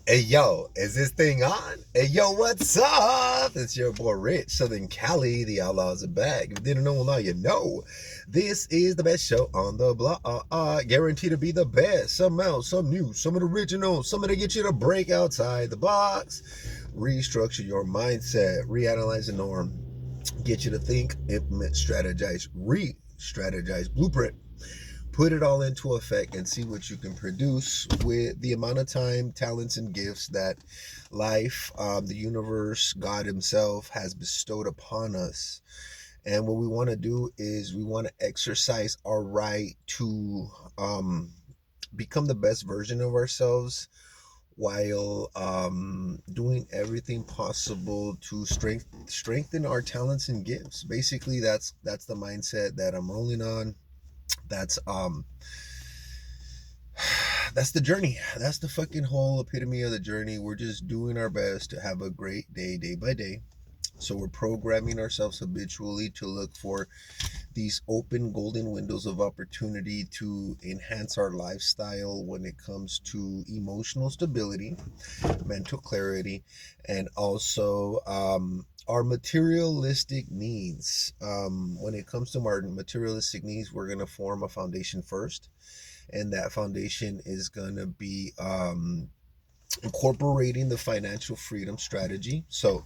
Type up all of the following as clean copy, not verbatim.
Hey yo, is this thing on? Hey yo, what's up? It's your boy Rich, Southern Cali. The Outlaws are back. If you didn't know, well, now you know. This is the best show on the block. Guaranteed to be the best. Some else, some new, some of the original, some of that get you to break outside the box, restructure your mindset, reanalyze the norm, get you to think, implement, strategize, re-strategize, blueprint, put it all into effect and see what you can produce with the amount of time, talents, and gifts that life, the universe, God Himself has bestowed upon us. And what we want to do is we want to exercise our right to become the best version of ourselves while doing everything possible to strengthen our talents and gifts. Basically, that's the mindset that I'm rolling on. That's that's the journey. That's the fucking whole epitome of the journey. We're just doing our best to have a great day, day by day. So we're programming ourselves habitually to look for these open golden windows of opportunity to enhance our lifestyle when it comes to emotional stability, mental clarity, and also our materialistic needs. When it comes to our materialistic needs, we're going to form a foundation first, and that foundation is going to be incorporating the financial freedom strategy. So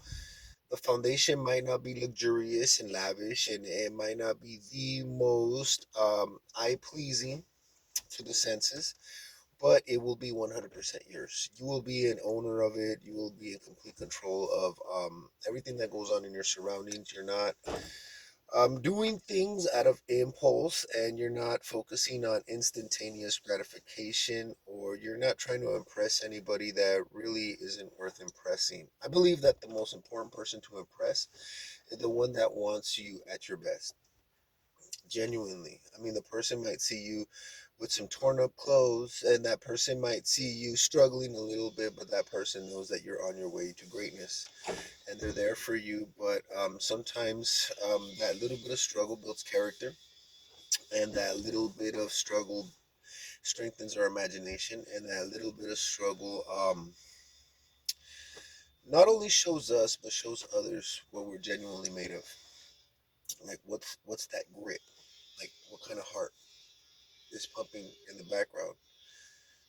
the foundation might not be luxurious and lavish, and it might not be the most eye pleasing to the senses, but it will be 100% yours. You will be an owner of it. You will be in complete control of everything that goes on in your surroundings. You're not doing things out of impulse, and you're not focusing on instantaneous gratification, or you're not trying to impress anybody that really isn't worth impressing. I believe that the most important person to impress is the one that wants you at your best, genuinely. I mean, the person might see you with some torn up clothes, and that person might see you struggling a little bit, but that person knows that you're on your way to greatness, and they're there for you. But sometimes that little bit of struggle builds character, and that little bit of struggle strengthens our imagination, and that little bit of struggle not only shows us but shows others what we're genuinely made of. Like what's that grit? Like what kind of heart is pumping in the background?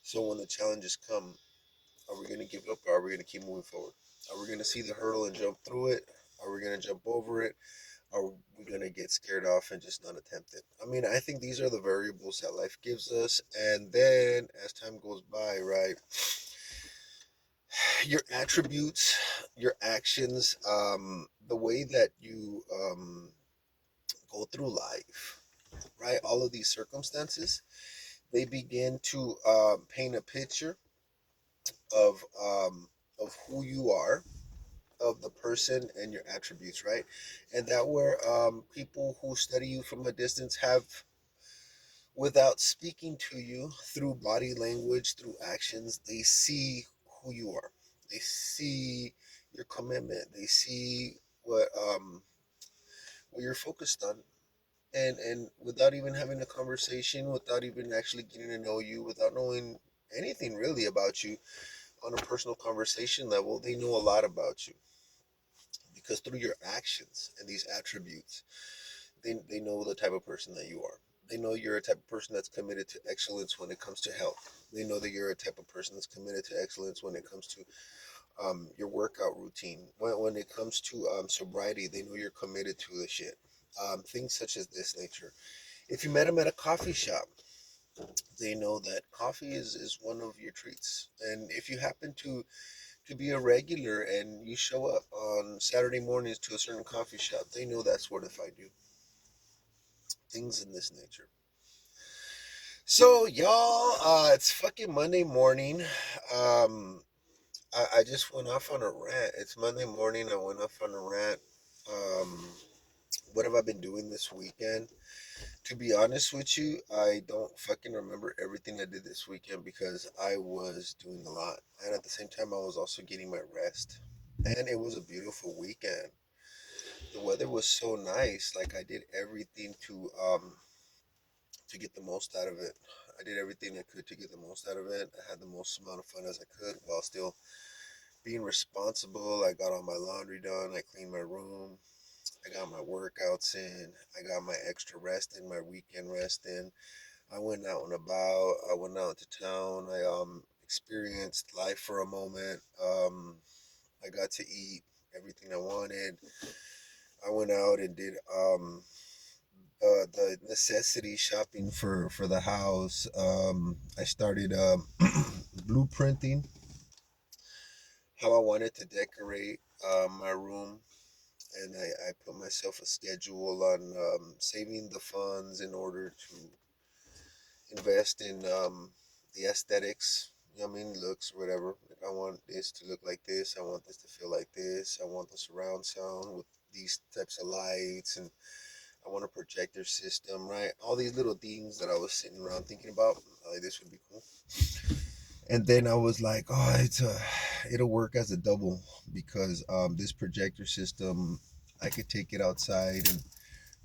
So when the challenges come, are we going to give up, or are we going to keep moving forward? Are we going to see the hurdle and jump through it? Are we going to jump over it? Are we going to get scared off and just not attempt it? I mean, I think these are the variables that life gives us. And then as time goes by, right, your attributes, your actions, the way that you go through life, right, all of these circumstances, they begin to paint a picture of who you are, of the person and your attributes, right? And that where people who study you from a distance have, without speaking to you, through body language, through actions, they see who you are. They see your commitment. They see what you're focused on. And without even having a conversation, without even actually getting to know you, without knowing anything really about you on a personal conversation level, they know a lot about you, because through your actions and these attributes, they know the type of person that you are. They know you're a type of person that's committed to excellence when it comes to health. They know that you're a type of person that's committed to excellence when it comes to your workout routine. When it comes to sobriety, they know you're committed to the shit. Things such as this nature. If you met them at a coffee shop, they know that coffee is one of your treats. And if you happen to be a regular and you show up on Saturday mornings to a certain coffee shop, they know that's where to find you. Things in this nature. So y'all, it's fucking Monday morning. Um, I just went off on a rant. It's Monday morning. I went off on a rant. Um, what have I been doing this weekend? To be honest with you, I don't fucking remember everything I did this weekend because I was doing a lot, and at the same time, I was also getting my rest. And it was a beautiful weekend. The weather was so nice. Like I did everything to get the most out of it. I did everything I could to get the most out of it. I had the most amount of fun as I could while still being responsible. I got all my laundry done. I cleaned my room. I got my workouts in. I got my extra rest in, my weekend rest in. I went out and about. I went out to town. I experienced life for a moment. I got to eat everything I wanted. I went out and did the necessity shopping for the house. I started blueprinting how I wanted to decorate my room, and I put myself a schedule on saving the funds in order to invest in the aesthetics. You know what I mean, looks, whatever. Like, I want this to look like this. I want this to feel like this. I want the surround sound with these types of lights, and I want a projector system, right? All these little things that I was sitting around thinking about, like this would be cool. And then I was like, oh, it'll work as a double because this projector system, I could take it outside and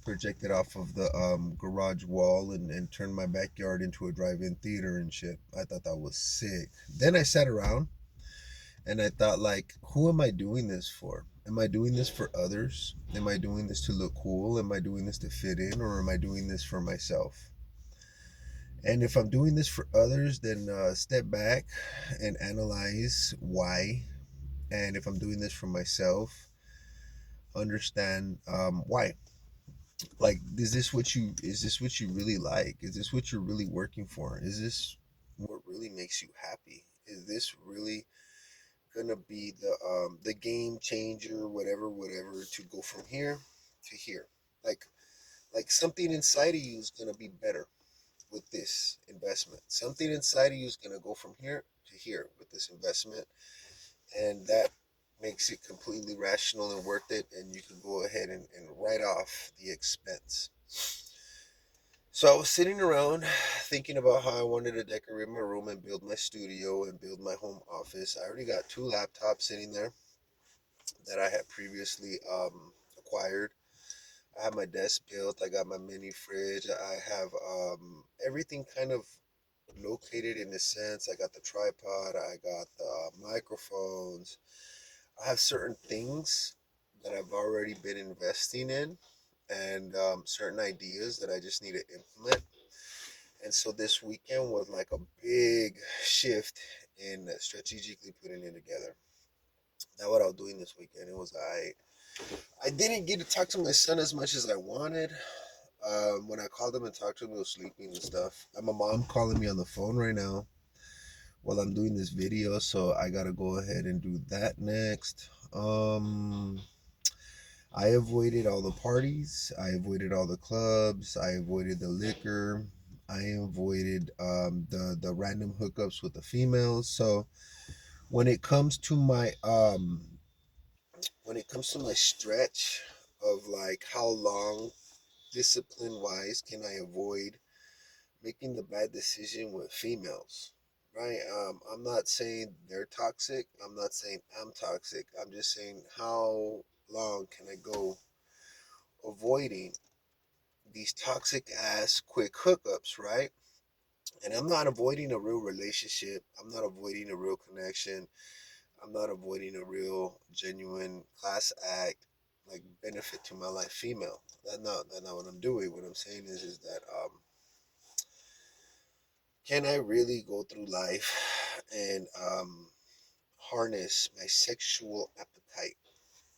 project it off of the garage wall and turn my backyard into a drive-in theater and shit. I thought that was sick. Then I sat around and I thought, like, who am I doing this for? Am I doing this for others? Am I doing this to look cool? Am I doing this to fit in? Or am I doing this for myself? And if I'm doing this for others, then step back and analyze why. And if I'm doing this for myself, understand why. Like, is this what you really like? Is this what you're really working for? Is this what really makes you happy? Is this really gonna be the game changer, whatever, to go from here to here? Like like something inside of you is gonna be better with this investment. Something inside of you is gonna go from here to here with this investment, and that makes it completely rational and worth it, and you can go ahead and write off the expense. So I was sitting around thinking about how I wanted to decorate my room and build my studio and build my home office. I already got 2 laptops sitting there that I had previously acquired. I have my desk built. I got my mini fridge. I have everything kind of located in a sense. I got the tripod. I got the microphones. I have certain things that I've already been investing in, and certain ideas that I just need to implement. And so this weekend was like a big shift in strategically putting it together. That's what I was doing this weekend. It was I didn't get to talk to my son as much as I wanted. When I called him and talked to him, he was sleeping and stuff. I have my mom calling me on the phone right now while I'm doing this video, so I gotta go ahead and do that next. I avoided all the parties. I avoided all the clubs. I avoided the liquor. I avoided the random hookups with the females. So when it comes to my stretch of like how long discipline wise can I avoid making the bad decision with females, right? I'm not saying they're toxic. I'm not saying I'm toxic. I'm just saying how long can I go avoiding these toxic ass quick hookups, right? And I'm not avoiding a real relationship. I'm not avoiding a real connection. I'm not avoiding a real genuine class act like benefit to my life female. That's not what I'm doing. What I'm saying is that can I really go through life and harness my sexual appetite,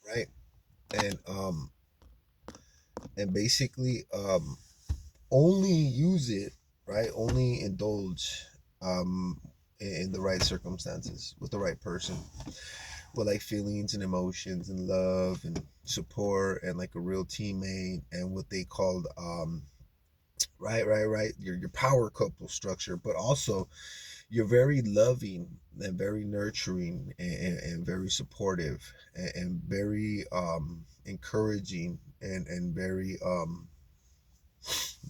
right? And basically only use it, right? Only indulge um in the right circumstances with the right person, with like feelings and emotions and love and support and like a real teammate and what they called right your power couple structure, but also you're very loving and very nurturing and very supportive and very encouraging and very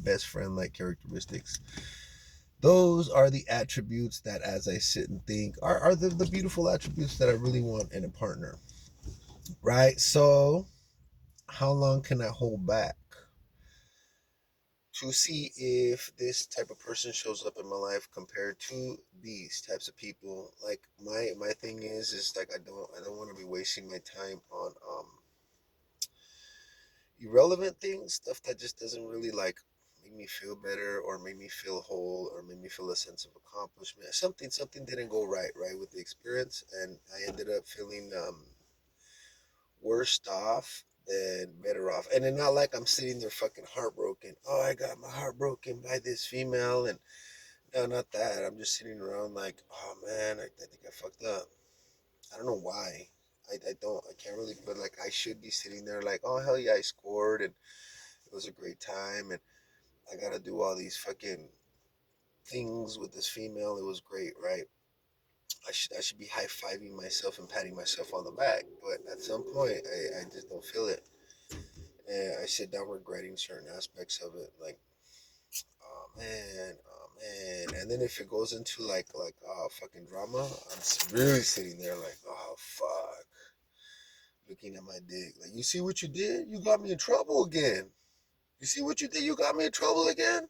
best friend like characteristics. Those are the attributes that, as I sit and think, are the beautiful attributes that I really want in a partner, right? So how long can I hold back? to see if this type of person shows up in my life compared to these types of people. Like my thing is like I don't want to be wasting my time on irrelevant things, stuff that just doesn't really like make me feel better or make me feel whole or make me feel a sense of accomplishment. Something didn't go right with the experience, and I ended up feeling worse off than better off. And it's not like I'm sitting there fucking heartbroken. Oh, I got my heart broken by this female, and no, not that. I'm just sitting around like, oh man, I think I fucked up. I don't know why. I don't. I can't really. But like, I should be sitting there like, oh hell yeah, I scored, and it was a great time, and I gotta do all these fucking things with this female. It was great, right? I should be high fiving myself and patting myself on the back, but at some point, I just don't feel it, and I sit down regretting certain aspects of it, like oh man, and then if it goes into like fucking drama, I'm really sitting there like, oh fuck, looking at my dick, like, you see what you did? You got me in trouble again. You see what you did? You got me in trouble again.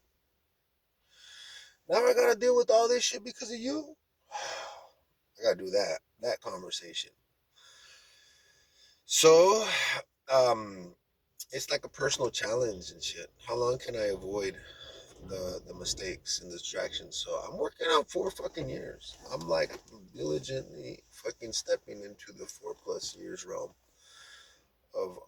Now I gotta deal with all this shit because of you. I gotta do that conversation. So, um, it's like a personal challenge and shit. How long can I avoid the mistakes and distractions? So I'm working on 4 fucking years. I'm like diligently fucking stepping into the 4 plus years realm of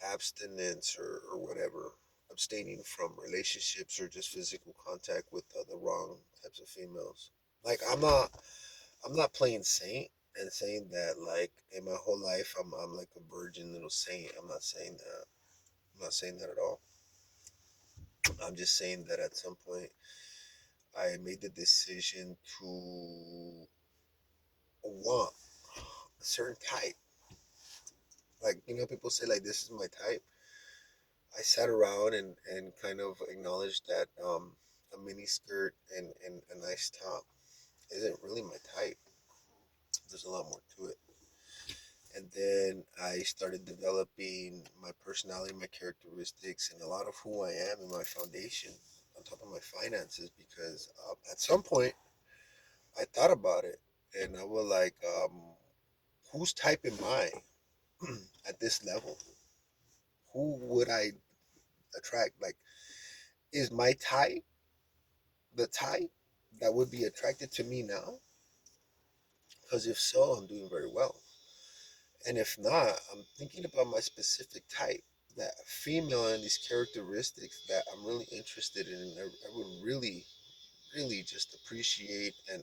abstinence or whatever, abstaining from relationships or just physical contact with the wrong types of females. Like I'm not playing saint and saying that like in my whole life I'm like a virgin little saint. I'm not saying that. I'm not saying that at all. I'm just saying that at some point I made the decision to want a certain type. Like, people say like this is my type. I sat around and kind of acknowledged that a mini skirt and a nice top isn't really my type. There's a lot more to it. And then I started developing my personality, my characteristics, and a lot of who I am and my foundation on top of my finances. Because at some point, I thought about it, and I was like, "Whose type am I at this level? Who would I attract? Like, is my type the type that would be attracted to me now? Because if so, I'm doing very well. And if not, I'm thinking about my specific type, that female and these characteristics that I'm really interested in. And I would really, really just appreciate and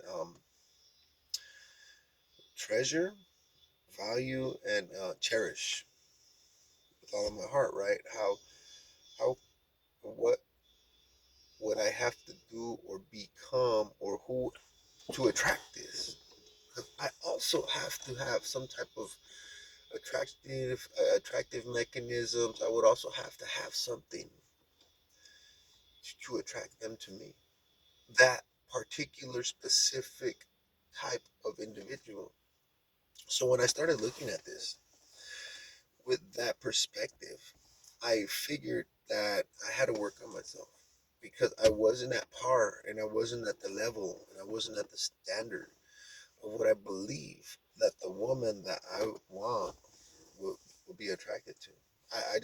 treasure, value, and cherish with all of my heart. Right? How, what would I have to do or become, or who to attract this? Because I also have to have some type of attractive mechanisms. I would also have to have something to attract them to me. That particular specific type of individual. So when I started looking at this with that perspective, I figured that I had to work on myself because I wasn't at par and I wasn't at the level and I wasn't at the standard of what I believe that the woman that I want would, would be attracted to. I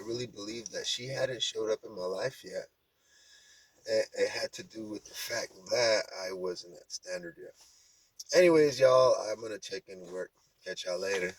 really believe that she hadn't showed up in my life yet. It had to do with the fact that I wasn't at standard yet. Anyways, y'all, I'm gonna check in work. Catch y'all later.